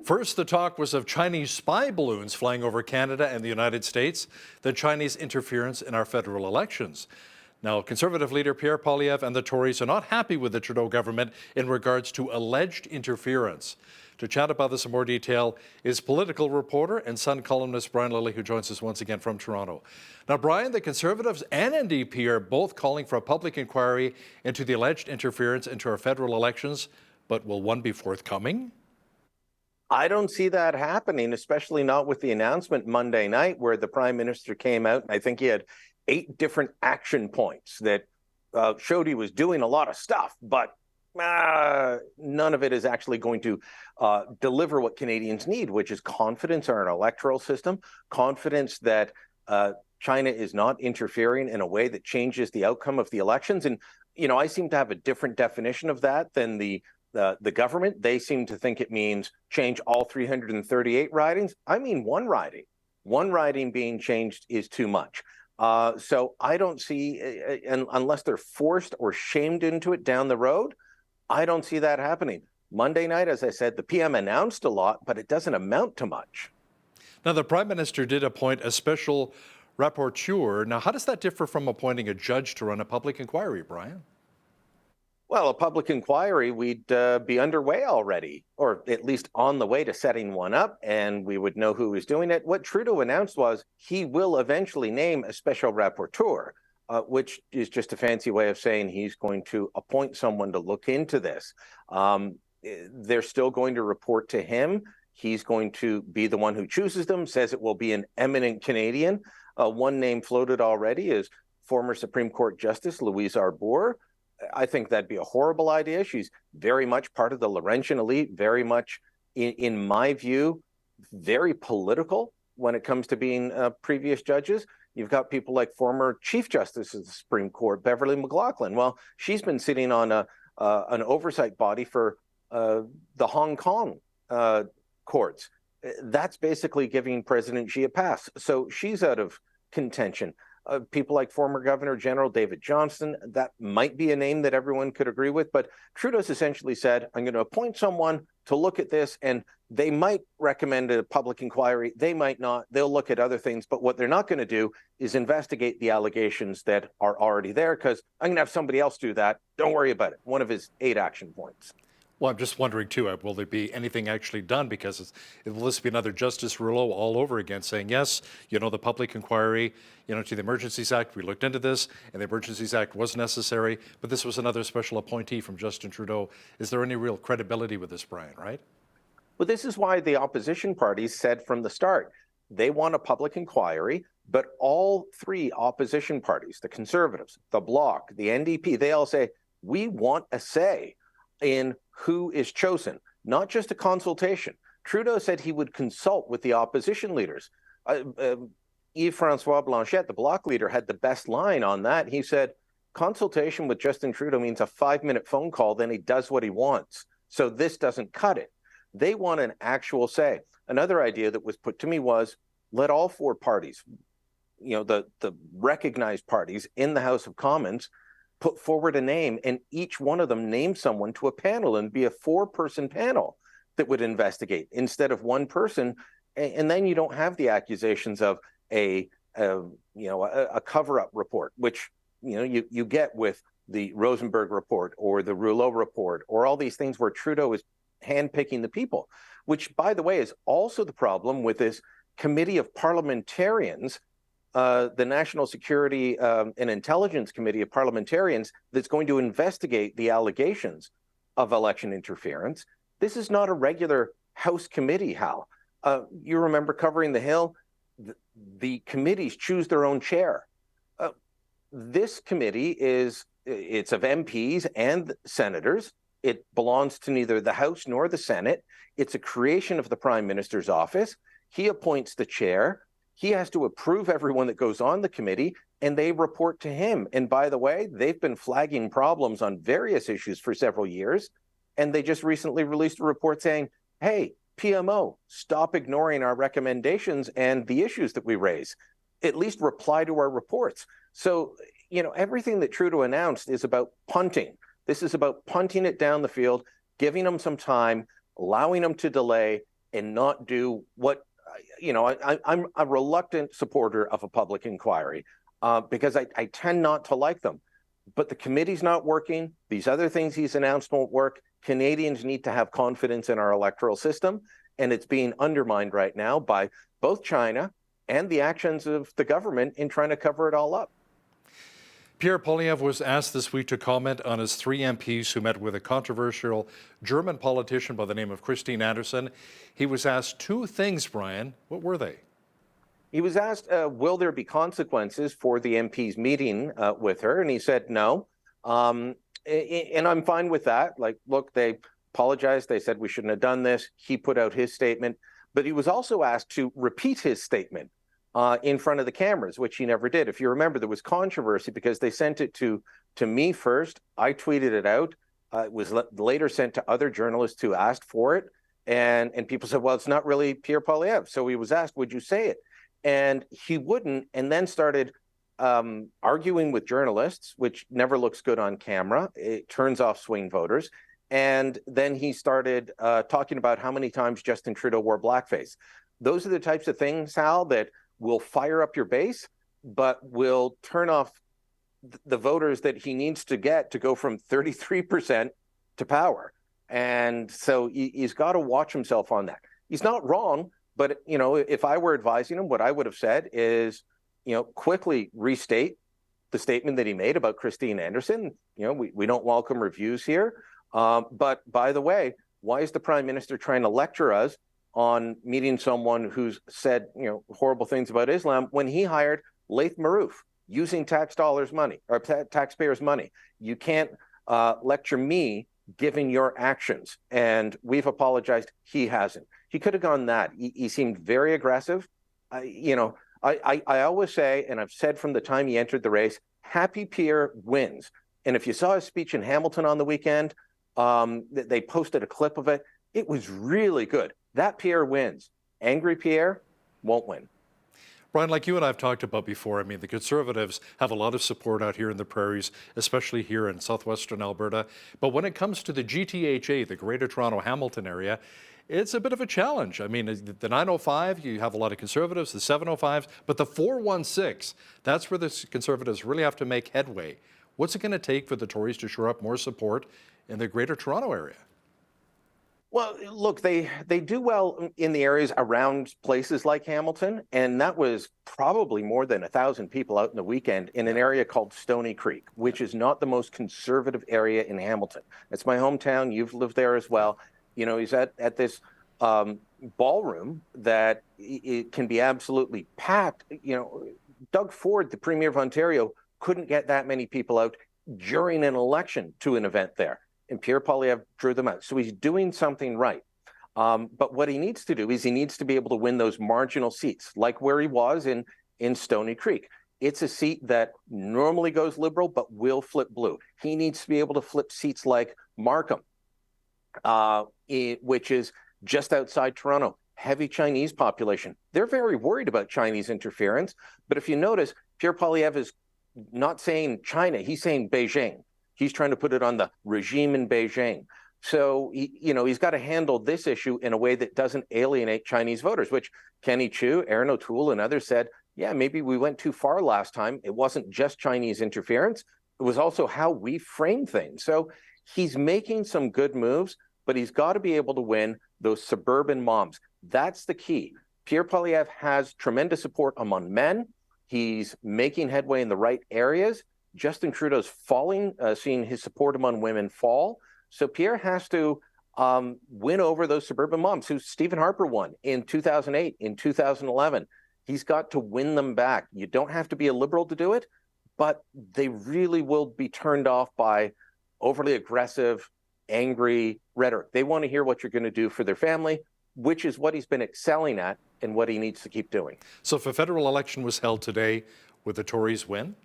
First, the talk was of Chinese spy balloons flying over Canada and the United States, then Chinese interference in our federal elections. Now, Conservative leader Pierre Poilievre and the Tories are not happy with the Trudeau government in regards to alleged interference. To chat about this in more detail is political reporter and Sun columnist Brian Lilley, who joins us once again from Toronto. Now, Brian, the Conservatives and NDP are both calling for a public inquiry into the alleged interference into our federal elections, but will one be forthcoming? I don't see that happening, especially not with the announcement Monday night where the Prime Minister came out, and I think he had 8 different action points that showed he was doing a lot of stuff, but none of it is actually going to deliver what Canadians need, which is confidence in our electoral system, confidence that China is not interfering in a way that changes the outcome of the elections. And, you know, I seem to have a different definition of that than the government. They seem to think it means change all 338 ridings. I mean, one riding. One riding being changed is too much. So I don't see, unless they're forced or shamed into it down the road, I don't see that happening. Monday night, as I said, the PM announced a lot, but it doesn't amount to much. Now, the Prime Minister did appoint a special rapporteur. Now, how does that differ from appointing a judge to run a public inquiry, Brian? Well, a public inquiry, we'd be underway already, or at least on the way to setting one up, and we would know who was doing it. What Trudeau announced was he will eventually name a special rapporteur, which is just a fancy way of saying he's going to appoint someone to look into this. They're still going to report to him. He's going to be the one who chooses them, says it will be an eminent Canadian. One name floated already is former Supreme Court Justice Louise Arbour. I think that'd be a horrible idea. She's very much part of the Laurentian elite, very much, in my view, very political when it comes to being previous judges. You've got people like former Chief Justice of the Supreme Court, Beverly McLaughlin. Well, she's been sitting on an oversight body for the Hong Kong courts. That's basically giving President Xi a pass. So she's out of contention. People like former Governor General David Johnston, that might be a name that everyone could agree with, but Trudeau's essentially said, I'm going to appoint someone to look at this, and they might recommend a public inquiry, they might not, they'll look at other things, but what they're not going to do is investigate the allegations that are already there, because I'm going to have somebody else do that, don't worry about it, one of his 8 action points. Well, I'm just wondering, too, will there be anything actually done? Because will this be another Justice Rouleau all over again saying, yes, you know, the public inquiry, you know, to the Emergencies Act, we looked into this, and the Emergencies Act was necessary, but this was another special appointee from Justin Trudeau. Is there any real credibility with this, Brian, right? Well, this is why the opposition parties said from the start, they want a public inquiry, but all 3 opposition parties, the Conservatives, the Bloc, the NDP, they all say, we want a say in who is chosen, not just a consultation. Trudeau said he would consult with the opposition leaders. Yves-François Blanchet, the Bloc leader, had the best line on that. He said, consultation with Justin Trudeau means a 5-minute phone call, then he does what he wants. So this doesn't cut it. They want an actual say. Another idea that was put to me was, let all 4 parties, you know, the recognized parties in the House of Commons, put forward a name, and each one of them name someone to a panel and be a 4-person panel that would investigate instead of 1 person. And then you don't have the accusations of a cover-up report, which, you know, you get with the Rosenberg report or the Rouleau report or all these things where Trudeau is handpicking the people, which, by the way, is also the problem with this committee of parliamentarians, the National Security and Intelligence Committee of Parliamentarians that's going to investigate the allegations of election interference. This is not a regular House committee, Hal. You remember covering the Hill? The committees choose their own chair. This committee it's of MPs and senators. It belongs to neither the House nor the Senate. It's a creation of the Prime Minister's office. He appoints the chair. He has to approve everyone that goes on the committee, and they report to him. And by the way, they've been flagging problems on various issues for several years, and they just recently released a report saying, hey, PMO, stop ignoring our recommendations and the issues that we raise. At least reply to our reports. So, you know, everything that Trudeau announced is about punting. This is about punting it down the field, giving them some time, allowing them to delay, and not do what, I'm a reluctant supporter of a public inquiry because I tend not to like them. But the committee's not working. These other things he's announced won't work. Canadians need to have confidence in our electoral system, and it's being undermined right now by both China and the actions of the government in trying to cover it all up. Pierre Poilievre was asked this week to comment on his 3 MPs who met with a controversial German politician by the name of Christine Anderson. He was asked 2 things, Brian. What were they? He was asked, will there be consequences for the MPs meeting with her? And he said no. And I'm fine with that. Like, look, they apologized. They said we shouldn't have done this. He put out his statement. But he was also asked to repeat his statement in front of the cameras, which he never did. If you remember, there was controversy because they sent it to me first. I tweeted it out. It was later sent to other journalists who asked for it. And people said, well, it's not really Pierre Poilievre. So he was asked, would you say it? And he wouldn't, and then started arguing with journalists, which never looks good on camera. It turns off swing voters. And then he started talking about how many times Justin Trudeau wore blackface. Those are the types of things, Hal, that will fire up your base, but will turn off the voters that he needs to get to go from 33% to power. And so he's got to watch himself on that. He's not wrong, but if I were advising him, what I would have said is, quickly restate the statement that he made about Christine Anderson. We don't welcome reviews here. But by the way, why is the Prime Minister trying to lecture us on meeting someone who's said, horrible things about Islam when he hired Laith Marouf using taxpayers' money? You can't lecture me given your actions. And we've apologized. He hasn't. He could have gone that. He seemed very aggressive. I always say, and I've said from the time he entered the race, happy Pierre wins. And if you saw his speech in Hamilton on the weekend, they posted a clip of it. It was really good. That Pierre wins. Angry Pierre won't win. Brian, like you and I have talked about before, the Conservatives have a lot of support out here in the prairies, especially here in southwestern Alberta. But when it comes to the GTHA, the Greater Toronto Hamilton area, it's a bit of a challenge. The 905, you have a lot of Conservatives, the 705s, but the 416, that's where the Conservatives really have to make headway. What's it going to take for the Tories to shore up more support in the Greater Toronto area? Well, look, they do well in the areas around places like Hamilton, and that was probably more than 1,000 people out in the weekend in an area called Stony Creek, which is not the most conservative area in Hamilton. It's my hometown. You've lived there as well. He's at this ballroom that it can be absolutely packed. Doug Ford, the Premier of Ontario, couldn't get that many people out during an election to an event there. And Pierre Poilievre drew them out. So he's doing something right. But what he needs to do is he needs to be able to win those marginal seats, like where he was in Stony Creek. It's a seat that normally goes Liberal, but will flip blue. He needs to be able to flip seats like Markham, which is just outside Toronto. Heavy Chinese population. They're very worried about Chinese interference. But if you notice, Pierre Poilievre is not saying China, he's saying Beijing. He's trying to put it on the regime in Beijing. So, he's got to handle this issue in a way that doesn't alienate Chinese voters, which Kenny Chiu, Aaron O'Toole, and others said, yeah, maybe we went too far last time. It wasn't just Chinese interference. It was also how we framed things. So he's making some good moves, but he's got to be able to win those suburban moms. That's the key. Pierre Poilievre has tremendous support among men. He's making headway in the right areas. Justin Trudeau's falling, seeing his support among women fall. So Pierre has to win over those suburban moms who Stephen Harper won in 2008, in 2011. He's got to win them back. You don't have to be a Liberal to do it, but they really will be turned off by overly aggressive, angry rhetoric. They want to hear what you're going to do for their family, which is what he's been excelling at and what he needs to keep doing. So if a federal election was held today, would the Tories win?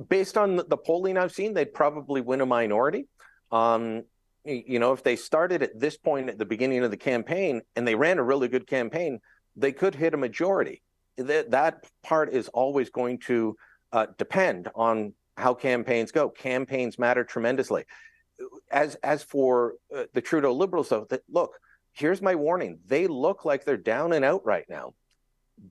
Based on the polling I've seen, they'd probably win a minority. If they started at this point at the beginning of the campaign and they ran a really good campaign, they could hit a majority. That part is always going to depend on how campaigns go. Campaigns matter tremendously. As for the Trudeau Liberals, though, look, here's my warning. They look like they're down and out right now,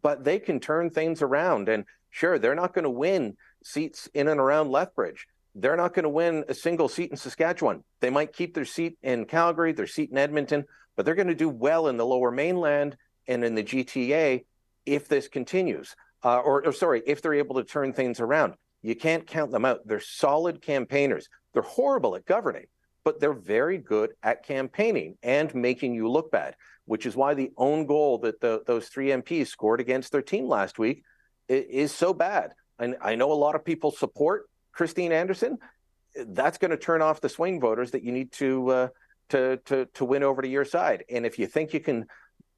but they can turn things around. And sure, they're not going to win seats in and around Lethbridge. They're not going to win a single seat in Saskatchewan. They might keep their seat in Calgary, their seat in Edmonton, but they're going to do well in the Lower Mainland and in the GTA if this continues. If they're able to turn things around. You can't count them out. They're solid campaigners. They're horrible at governing, but they're very good at campaigning and making you look bad, which is why the own goal that those three MPs scored against their team last week is so bad. And I know a lot of people support Christine Anderson. That's going to turn off the swing voters that you need to win over to your side. And if you think you can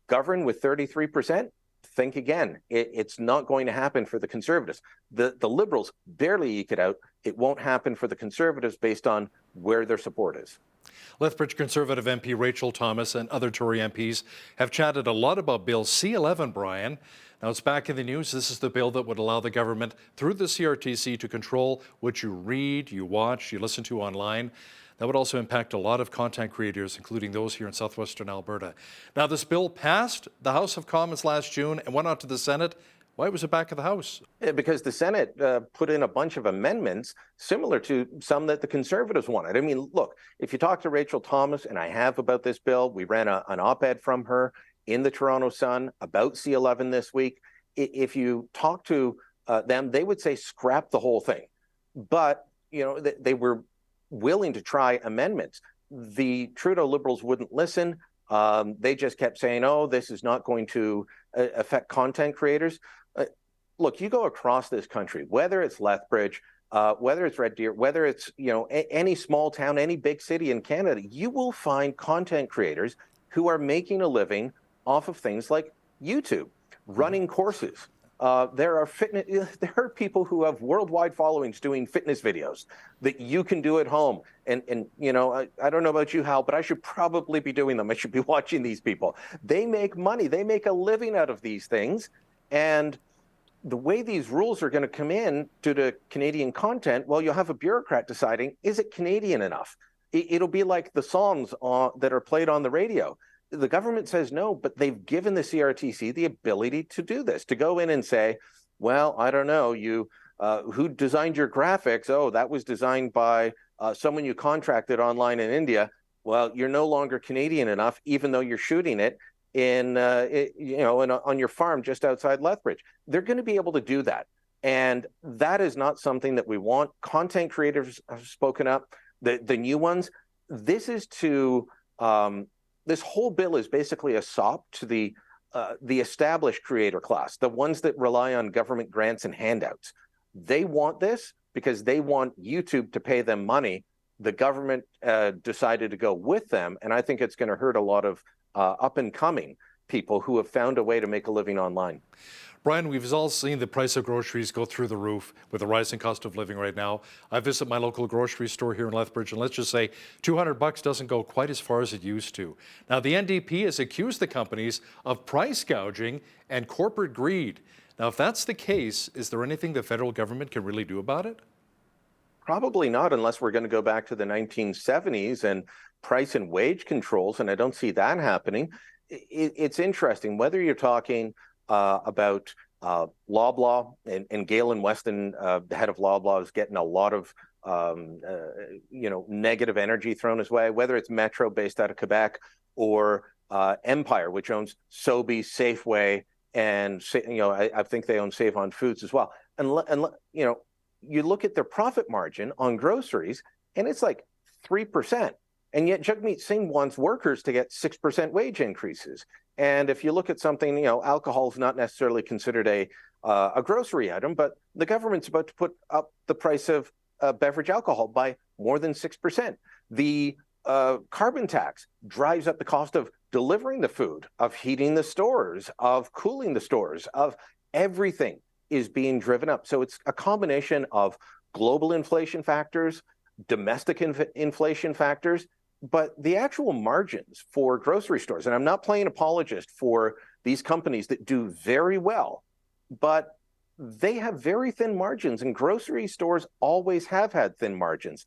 govern with 33%, think again. It's not going to happen for the Conservatives. The Liberals barely eke it out. It won't happen for the Conservatives based on where their support is. Lethbridge Conservative MP Rachel Thomas and other Tory MPs have chatted a lot about Bill C-11, Brian. Now it's back in the news. This is the bill that would allow the government through the CRTC to control what you read, you watch, you listen to online. That would also impact a lot of content creators, including those here in southwestern Alberta. Now, this bill passed the House of Commons last June and went on to the Senate. Why was it back in the House? Because the Senate put in a bunch of amendments similar to some that the Conservatives wanted. I mean, look, if you talk to Rachel Thomas, and I have about this bill, we ran an op-ed from her in the Toronto Sun about C-11 this week. If you talk to them, they would say scrap the whole thing. But, you know, they were willing to try amendments. The Trudeau Liberals wouldn't listen. They just kept saying, oh, this is not going to affect content creators. Look, you go across this country, whether it's Lethbridge, whether it's Red Deer, whether it's, you know, any small town, any big city in Canada, you will find content creators who are making a living off of things like YouTube, running courses. There are people who have worldwide followings doing fitness videos that you can do at home. And you know, I don't know about you, Hal, but I should probably be doing them. I should be watching these people. They make money. They make a living out of these things. And the way these rules are going to come in due to Canadian content, well, you'll have a bureaucrat deciding, is it Canadian enough? It'll be like the songs that are played on the radio. The government says no, but they've given the CRTC the ability to do this, to go in and say, well, I don't know, who designed your graphics? Oh, that was designed by someone you contracted online in India. Well, you're no longer Canadian enough, even though you're shooting it on your farm just outside Lethbridge. They're going to be able to do that. And that is not something that we want. Content creators have spoken up, the new ones. This is to... This whole bill is basically a sop to the established creator class, the ones that rely on government grants and handouts. They want this because they want YouTube to pay them money. The government decided to go with them, and I think it's going to hurt a lot of up-and-coming people who have found a way to make a living online. Brian, we've all seen the price of groceries go through the roof with the rising cost of living right now. I visit my local grocery store here in Lethbridge, and let's just say $200 doesn't go quite as far as it used to. Now, the NDP has accused the companies of price gouging and corporate greed. Now, if that's the case, is there anything the federal government can really do about it? Probably not, unless we're going to go back to the 1970s and price and wage controls, and I don't see that happening. It's interesting, whether you're talking about Loblaw and Galen Weston, the head of Loblaw, is getting a lot of negative energy thrown his way, whether it's Metro based out of Quebec or Empire, which owns Sobeys, Safeway, and I think they own Save on Foods as well. And you look at their profit margin on groceries, and it's like 3%. And yet Jagmeet Singh wants workers to get 6% wage increases. And if you look at something, alcohol is not necessarily considered a grocery item, but the government's about to put up the price of beverage alcohol by more than 6%. The carbon tax drives up the cost of delivering the food, of heating the stores, of cooling the stores, of everything is being driven up. So it's a combination of global inflation factors, domestic inflation factors, but the actual margins for grocery stores, and I'm not playing apologist for these companies that do very well, but they have very thin margins, and grocery stores always have had thin margins.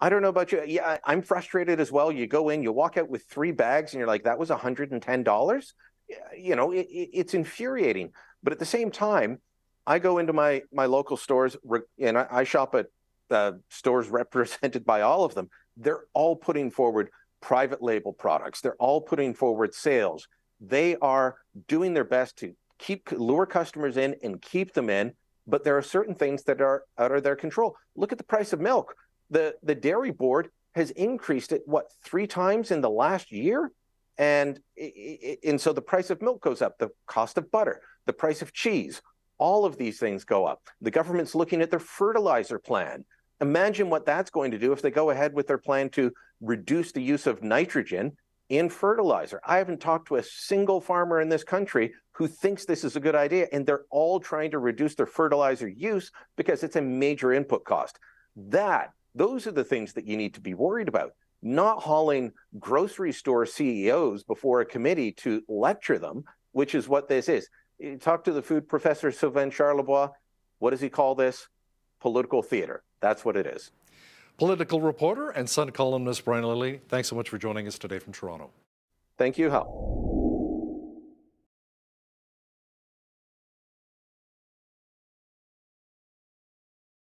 I don't know about you. Yeah, I'm frustrated as well. You go in, you walk out with 3 bags, and you're like, that was $110. You know, it's infuriating. But at the same time, I go into my local stores, and I shop at stores represented by all of them. They're all putting forward private label products. They're all putting forward sales. They are doing their best to lure customers in and keep them in. But there are certain things that are out of their control. Look at the price of milk. The dairy board has increased it, 3 times in the last year? And so the price of milk goes up, the cost of butter, the price of cheese, all of these things go up. The government's looking at their fertilizer plan. Imagine what that's going to do if they go ahead with their plan to reduce the use of nitrogen in fertilizer. I haven't talked to a single farmer in this country who thinks this is a good idea, and they're all trying to reduce their fertilizer use because it's a major input cost. Those are the things that you need to be worried about, not hauling grocery store CEOs before a committee to lecture them, which is what this is. You talk to the food professor, Sylvain Charlebois. What does he call this? Political theater. That's what it is. Political reporter and Sun columnist Brian Lilley, thanks so much for joining us today from Toronto. Thank you, Hal.